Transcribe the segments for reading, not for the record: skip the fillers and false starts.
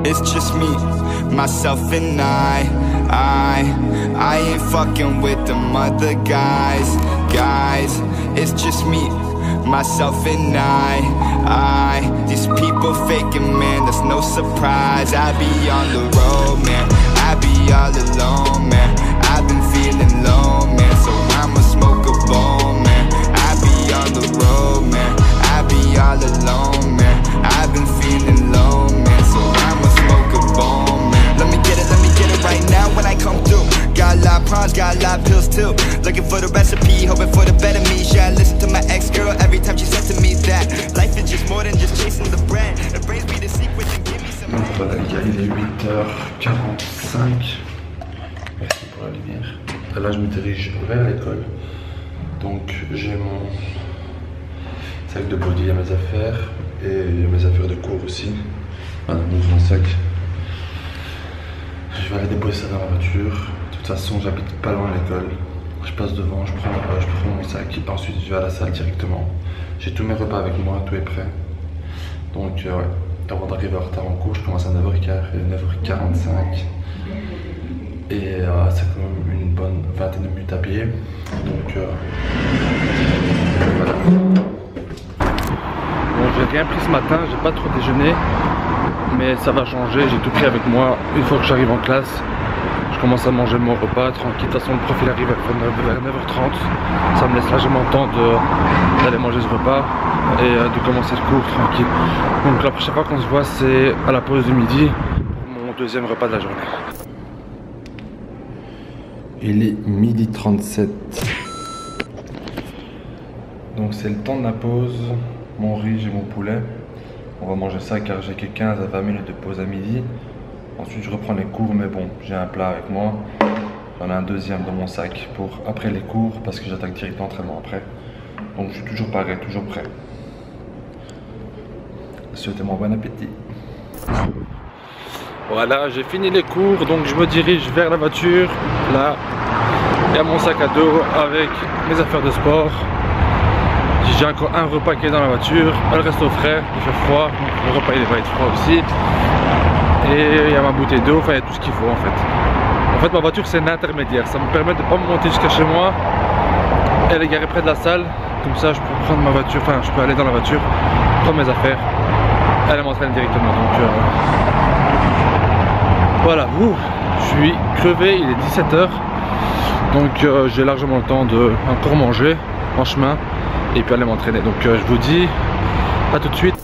It's just me, myself and I ain't fucking with them other guys. It's just me, myself and these people faking, man, that's no surprise. I be on the road, man, I be all alone, man. I've been feeling low, man, so I'ma smoke a bowl, man. I be on the road, man, I be all alone, man. I've been feeling low, man, so I'ma smoke a bowl, man. Let me get it right now when I come through. Got a lot of problems, got a lot of pills too. Looking for the recipe, hoping for the better me. Should I listen to my ex-girl every time she says to me that life is just more than just chasing the bread. It brings me the secret and give me some. Donc voilà les gars, il est 8h45. Merci pour la lumière. Là je me dirige vers l'école. Donc j'ai mon sac de body, il y a mes affaires. Et il y a mes affaires de cours aussi. Voilà, mon sac. Je vais aller déposer ça dans la voiture. De toute façon, j'habite pas loin de l'école. Je passe devant, je prends mon sac et ensuite je vais à la salle directement. J'ai tous mes repas avec moi, tout est prêt. Donc ouais, avant d'arriver en retard en cours, je commence à 9h15 et 9h45. Et c'est quand même une bonne vingtaine de minutes à pied. Donc voilà. Bon, j'ai rien pris ce matin, j'ai pas trop déjeuné. Mais ça va changer, j'ai tout pris avec moi. Une fois que j'arrive en classe, je commence à manger mon repas tranquille. De toute façon, le prof il arrive vers 9h30. Ça me laisse largement le temps d'aller manger ce repas et de commencer le cours tranquille. Donc la prochaine fois qu'on se voit, c'est à la pause de midi pour mon deuxième repas de la journée. Il est 12h37. Donc c'est le temps de la pause. Mon riz et mon poulet. On va manger ça car j'ai que 15 à 20 minutes de pause à midi. Ensuite je reprends les cours, mais bon, j'ai un plat avec moi. J'en ai un deuxième dans mon sac pour après les cours parce que j'attaque direct l'entraînement après. Donc je suis toujours pareil, toujours prêt. Souhaitez-moi bon appétit. Voilà, j'ai fini les cours, donc je me dirige vers la voiture. Là, il y a mon sac à dos avec mes affaires de sport. J'ai encore un repas qui est dans la voiture, elle reste au frais, il fait froid, donc le repas il va être froid aussi. Et il y a ma bouteille d'eau, enfin il y a tout ce qu'il faut en fait. En fait ma voiture c'est un intermédiaire, ça me permet de ne pas me monter jusqu'à chez moi. Elle est garée près de la salle, comme ça je peux prendre ma voiture, enfin je peux aller dans la voiture, prendre mes affaires. Elle m'entraîne directement, donc voilà, je suis crevé, il est 17h. Donc j'ai largement le temps de encore manger en chemin. Et puis aller m'entraîner. Donc je vous dis à tout de suite.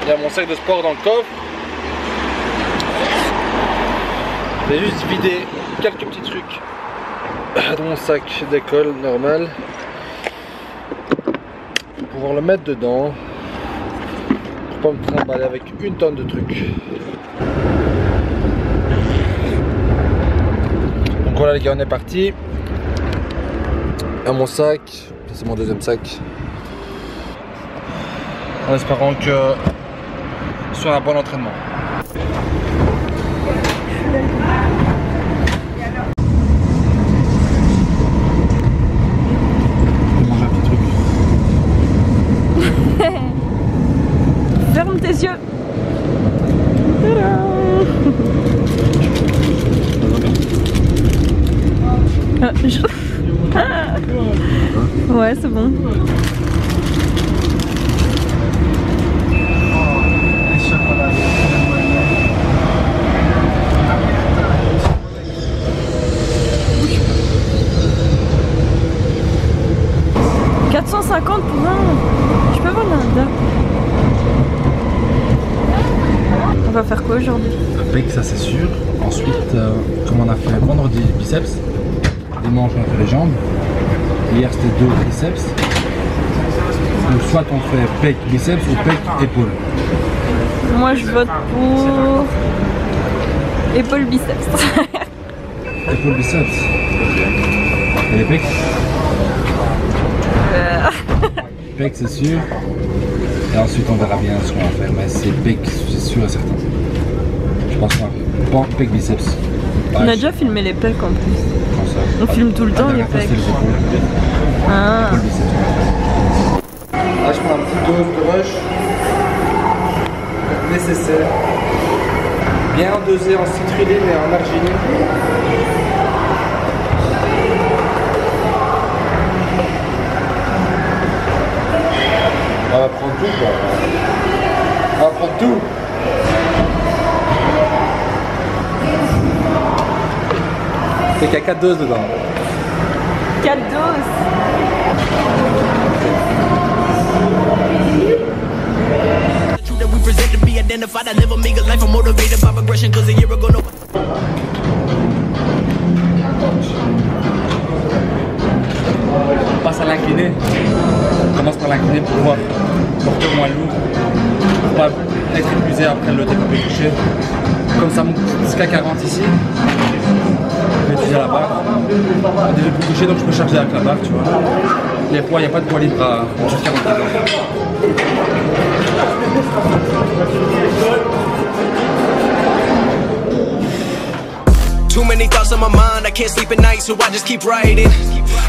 Il y a mon sac de sport dans le coffre. Je vais juste vider quelques petits trucs dans mon sac d'école normal pour pouvoir le mettre dedans. Pas me trimballer avec une tonne de trucs. Donc voilà les gars, on est parti. À mon sac, c'est mon deuxième sac. En espérant que ce soit un bon entraînement. Je vais manger un petit truc. Ferme tes yeux. Ouais, c'est bon. « 450 pour un. Je peux avoir là. On va faire quoi aujourd'hui? Un pec, ça c'est sûr. Ensuite, comme on a fait vendredi, biceps, dimanche on fait les jambes. Hier c'était 2 triceps. Donc soit on fait pec biceps ou pec épaule. Moi je vote pour épaule biceps. Épaule biceps. Et les pecs? Pec c'est sûr. Et ensuite on verra bien ce qu'on va faire. Mais c'est pec, c'est sûr et certain. Je pense pas. Pec biceps. On a déjà filmé les pecs en plus. ça. On filme tout le temps les pecs. Ah. Là, je prends une petite dose de rush nécessaire. Bien dosé en citrulline et en arginine. On va prendre tout quoi. On va prendre tout. C'est qu'il y a 4 doses dedans. 4 doses. On passe à l'incliné. On commence par l'incliné pour pouvoir porter au moins lourd, pour pas être épuisé après le développé couché. Comme ça monte jusqu'à 40 ici. Je vais utiliser la barre. Le développé couché, donc je peux charger avec la barre, tu vois. Les poids, il n'y a pas de poids libre à jusqu'à 40 kg. Too many thoughts on my mind, I can't sleep at night, so I just keep writing.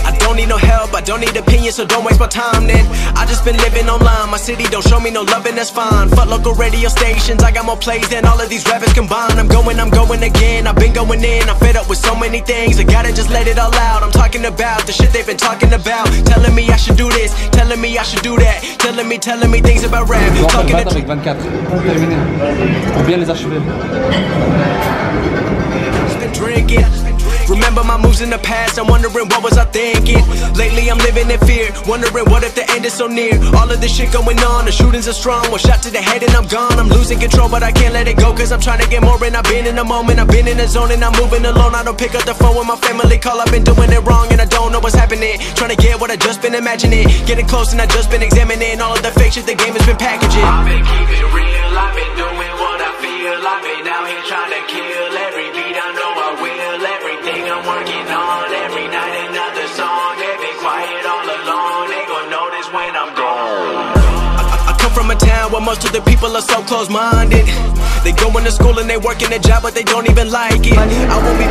I don't need no help, I don't need opinions, so don't waste my time then. I just been living online, my city don't show me no love and that's fine. Fuck local radio stations, I got more plays than all of these rappers combined. I'm going again, I've been going in, I'm fed up with so many things. I gotta just let it all out, I'm talking about the shit they've been talking about. Telling me I should do this, telling me I should do that. Telling me things about rap. Talking avec 24, terminé, pour bien les achever. Drinking. Remember my moves in the past, I'm wondering what was I thinking. Lately I'm living in fear, wondering what if the end is so near. All of this shit going on, the shootings are strong. One shot to the head and I'm gone. I'm losing control but I can't let it go, cause I'm trying to get more. And I've been in the moment, I've been in the zone, and I'm moving alone. I don't pick up the phone when my family call, I've been doing it wrong and I don't know what's happening. Trying to get what I just been imagining, getting close and I just been examining all of the fake shit the game has been packaging. I've been keeping it real, I've been doing what I feel. I've been out here trying to kill every beat, I know I will. Everything I'm working on, every night another song. They been quiet all along, they gon' notice when I'm gone. I come from a town where most of the people are so close-minded. They go into school and they work in a job but they don't even like it. I won't be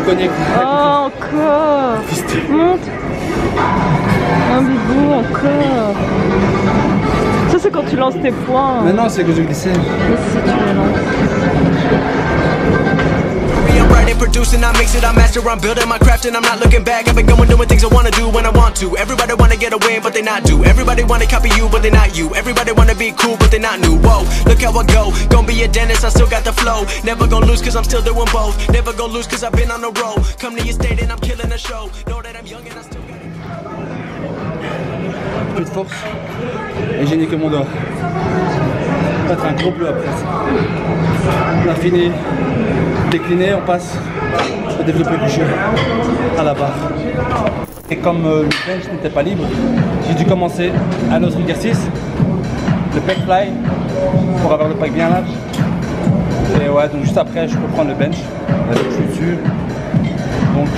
putting Oh, encore. Monte. Un bibou, encore. Ça c'est quand tu lances tes poings. Mais non, c'est que je glissais. Mais si tu les lances. I'm writing, producing, I mix it, I master, I'm building my craft and I'm not looking back. I've been going doing things I wanna do when I want to. Everybody wanna get a win but they not do. Everybody wanna copy you but they not you. Everybody wanna be cool but they not new. Whoa, look how I go, gonna be a dentist, I still got the flow. Never gonna lose cause I'm still doing both. Never gonna lose cause I've been on the road. Come to your state and I'm killing the show. Know that I'm young and I still got it. Plus de force et j'ai niqué mon doigt. Ça va être un gros bleu après ça. On a fini décliné, on passe au développé couché à la barre. Et comme le bench n'était pas libre, j'ai dû commencer un autre exercice, le pec fly, pour avoir le pec bien large. Et ouais, donc juste après je peux prendre le bench, je suis dessus. Donc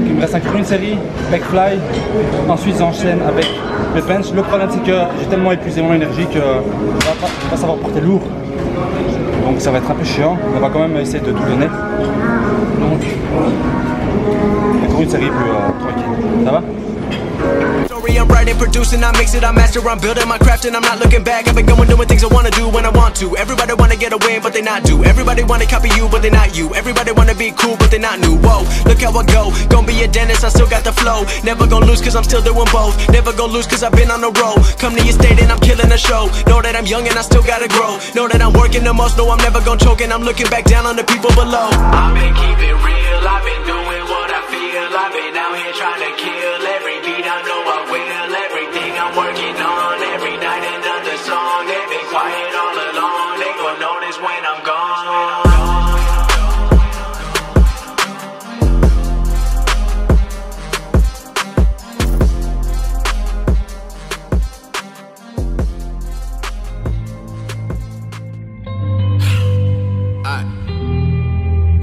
il me reste encore une série, pec fly, ensuite j'enchaîne avec le bench. Le problème c'est que j'ai tellement épuisé mon énergie que je ne vais pas savoir porter lourd. Donc ça va être un peu chiant, mais on va quand même essayer de tout donner. Donc encore une série plus tranquille, ça va? I'm writing, producing, I mix it, I master, I'm building my craft and I'm not looking back. I've been going doing things I wanna do when I want to. Everybody wanna get a win but they not do. Everybody wanna copy you but they not you. Everybody wanna be cool but they not new. Whoa, look how I go, gonna be a dentist, I still got the flow. Never gonna lose cause I'm still doing both. Never gonna lose cause I've been on the road. Come to your state and I'm killing the show. Know that I'm young and I still gotta grow. Know that I'm working the most, know I'm never gonna choke. And I'm looking back down on the people below. I've been keeping real, I've been doing what I feel. I've been out here trying to kill every beat, I know I will. Everything I'm working on, every night another song. They've been quiet all along, they gon' notice when I'm gone. Alright,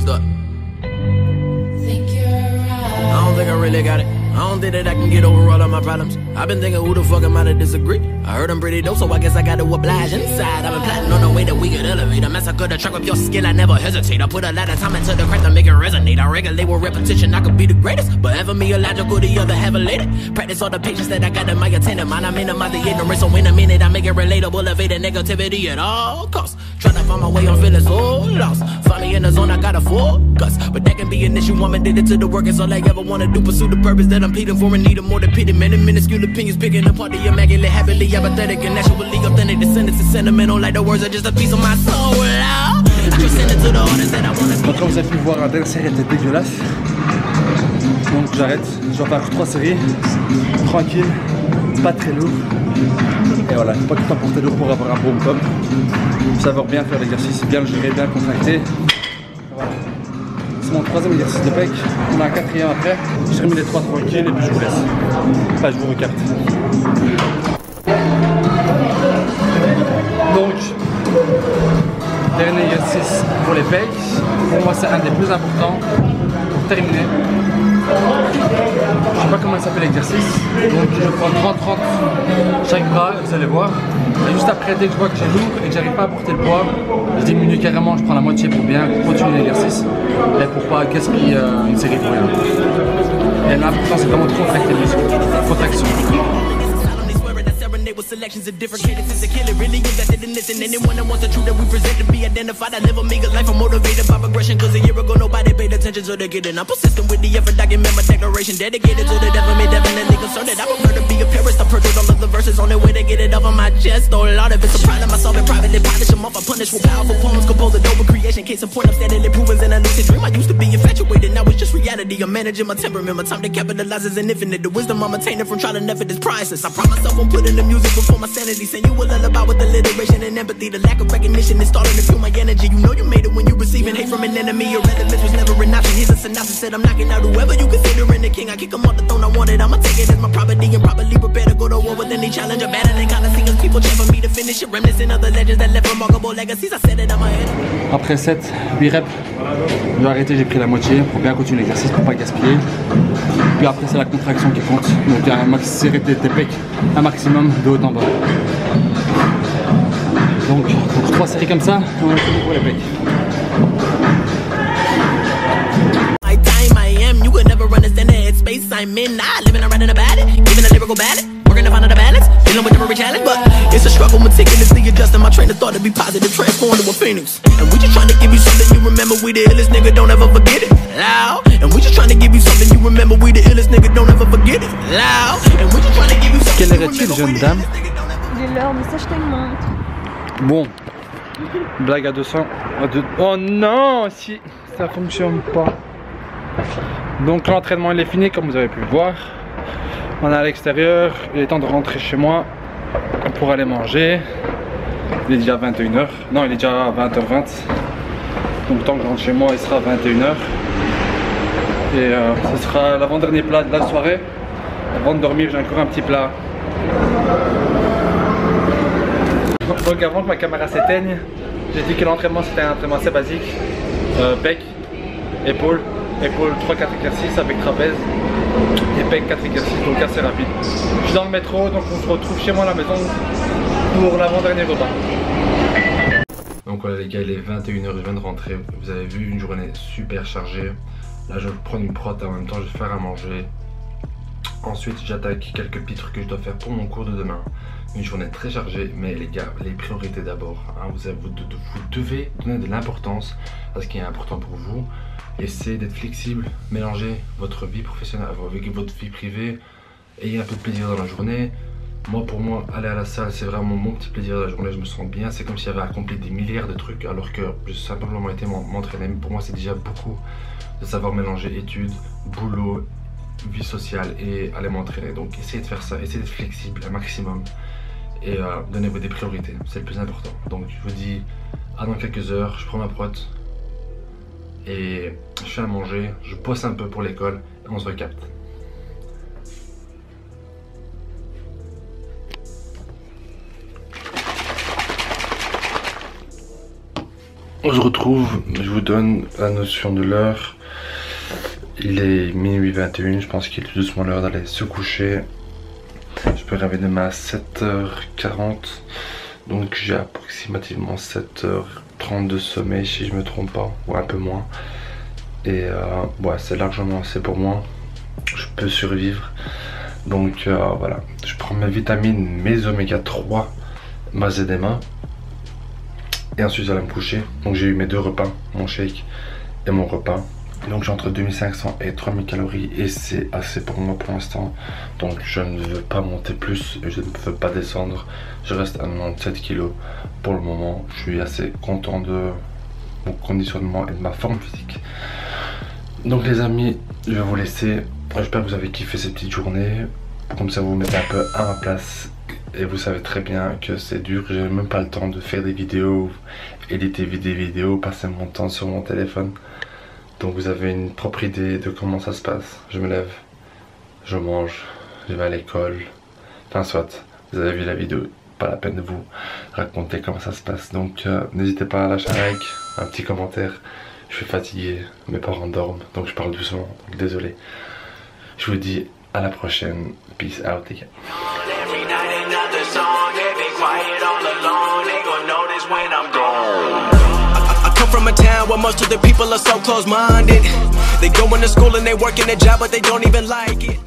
look, I don't think I really got it. I don't think that I can get over all of my problems. I've been thinking who the fuck am I to disagree? I heard I'm pretty dope, so I guess I gotta oblige inside. I've been plotting on the way that we could elevate. I massacre the track with your skill, I never hesitate. I put a lot of time into the craft to make it resonate. I regulate with repetition, I could be the greatest. But ever me illogical, the other have elated. Practice all the patience that I got in my attendant mind. I minimize the ignorance, so in a minute I make it relatable. Evade the negativity at all costs. Trying to find my way, I'm feeling so lost. Find me in the zone, I gotta focus. But that can be an issue, I'm addicted to the work. It's all I ever wanna do, pursue the purpose that I'm pleading for and need more than pity. Many minuscule opinions picking apart the immaculate, happily apathetic and naturally authentic. The sentence is sentimental, like the words are just a piece of my soul. I just send it to the artist that I wanna be. Donc comme vous avez pu voir, la dernière série était dégueulasse. Donc j'arrête, je vais faire 3 séries, tranquille, pas très lourd. Et voilà, il faut pas tout le temps porter lourd pour avoir un bon pump. Savoir bien faire l'exercice, bien le gérer, bien contracter. Voilà. C'est mon 3e exercice de pec, on a un 4e après. Je termine les 3 tranquilles et puis je vous laisse. Enfin, je vous recarte. Donc, dernier exercice pour les pecs. Pour moi, c'est un des plus importants pour terminer. Je sais pas comment il s'appelle l'exercice. Donc, je prends 30-30 chaque bras, vous allez voir. Et juste après, dès que je vois que j'ai lourd et que j'arrive pas à porter le poids, je diminue carrément, je prends la moitié pour bien continuer l'exercice et pour pas gaspiller une série pour rien. Et l'important, c'est vraiment de contracter les muscles. Contraction. With selections of different cadences to kill it, really invested in this. And anyone that wants the truth that we present to be identified, I live a meager life, I'm motivated by progression. Cause a year ago nobody paid attention to the kid. And I'm persistent with the effort, document my declaration. Dedicated to the devil, me definitely concerned that I prefer to be a purist. I purchased all of the verses on their way to get it off of my chest. Oh Lord, if it's a problem, I solve it privately, polish them off. I punish with powerful poems, compose a dope creation. Case in point, I'm steadily proving in a lucid dream. I used to be infatuated, now it's just reality. I'm managing my temperament, my time to capitalize is infinite. The wisdom I'm attaining from trial and effort is priceless. I promise myself I'm putting the music before my sanity. Send you a lullaby with alliteration and empathy. The lack of recognition is starting to fuel my energy. You know you made it when you're receiving hate from an enemy. Your relevance was never an option. Here's a synopsis, said I'm knocking out whoever you considering the king. I kick him off the throne, I want it. I'ma take it as my property and properly prepare to go to war with any challenge. I'm battling coliseums, people cheer for me to finish it. Reminiscent of the legends that left remarkable legacies. I said it on my head. Après 7, 8 reps, je vais arrêter, j'ai pris la moitié pour bien continuer l'exercice, pour pas gaspiller. Puis après c'est la contraction qui compte, donc un max, serrer tes pecs un maximum de haut en bas. Donc 3 séries comme ça, on a fini pour les pecs. My time I am, you could never understand the headspace I'm in. I living around in about it, giving a lyrical ballad, working to find the balance, dealing with every challenge, but it's a struggle, meticulously adjusting my train of thought to be positive, transformed to a phoenix. And we just trying to give you something you remember, we the illest nigga, don't ever forget it. Loud. And we just trying to give you something you remember, we the illest nigga, don't ever forget it. Loud. And we just trying to give you something. Quelle heure est-il, jeune dame? Il est l'heure, mais ça je t'augmente. Bon, blague à 200. Oh non, si ça fonctionne pas. Donc l'entraînement il est fini comme vous avez pu le voir. On est à l'extérieur, il est temps de rentrer chez moi pour aller manger. Il est déjà 21h, non il est déjà 20h20. Donc tant que je rentre chez moi il sera 21h. Et ce sera l'avant-dernier plat de la soirée. Avant de dormir j'ai encore un petit plat. Donc avant que ma caméra s'éteigne, j'ai dit que l'entraînement c'était un entraînement assez basique. Pec, épaule, 3-4 exercices avec trapèze et pec 4 exercices, donc assez rapide. Je suis dans le métro, donc on se retrouve chez moi à la maison pour l'avant-dernier repas. Donc voilà les gars, il est 21h, je viens de rentrer. Vous avez vu, une journée super chargée. Là je vais prendre une prot en même temps, je vais faire à manger. Ensuite j'attaque quelques petits trucs que je dois faire pour mon cours de demain. Une journée très chargée, mais les gars, les priorités d'abord. Hein, vous devez donner de l'importance à ce qui est important pour vous. Essayez d'être flexible, mélangez votre vie professionnelle avec votre vie privée. Ayez un peu de plaisir dans la journée. Pour moi, aller à la salle, c'est vraiment mon petit plaisir de la journée. Je me sens bien. C'est comme si j'avais accompli des milliards de trucs, alors que j'ai simplement été m'entraîner. Pour moi, c'est déjà beaucoup de savoir mélanger études, boulot, vie sociale et aller m'entraîner. Donc essayez de faire ça, essayez d'être flexible un maximum et donnez-vous des priorités, c'est le plus important. Donc je vous dis à dans quelques heures, je prends ma prot et je fais à manger, je bosse un peu pour l'école et on se recapte. On se retrouve, je vous donne la notion de l'heure. Il est minuit 21, je pense qu'il est tout doucement l'heure d'aller se coucher. Je peux rêver demain à 7h40. Donc j'ai approximativement 7h30 de sommeil si je me trompe pas, ou un peu moins. Et ouais, c'est largement assez pour moi. Je peux survivre. Donc voilà, je prends mes vitamines, mes oméga 3, ma ZMA. Et ensuite j'allais me coucher. Donc j'ai eu mes 2 repas, mon shake et mon repas. Donc j'ai entre 2500 et 3000 calories et c'est assez pour moi pour l'instant. Donc je ne veux pas monter plus et je ne veux pas descendre. Je reste à 97 kg pour le moment. Je suis assez content de mon conditionnement et de ma forme physique. Donc les amis, je vais vous laisser. J'espère que vous avez kiffé cette petite journée. Comme ça vous vous mettez un peu à ma place. Et vous savez très bien que c'est dur. J'ai même pas le temps de faire des vidéos, éditer des vidéos, passer mon temps sur mon téléphone. Donc vous avez une propre idée de comment ça se passe. Je me lève, je mange, je vais à l'école. Enfin soit, vous avez vu la vidéo, pas la peine de vous raconter comment ça se passe. Donc n'hésitez pas à lâcher un like, un petit commentaire. Je suis fatigué, mes parents dorment, donc je parle doucement, donc désolé. Je vous dis à la prochaine. Peace out les gars. From a town where most of the people are so close-minded. They go into school and they work in a job but they don't even like it.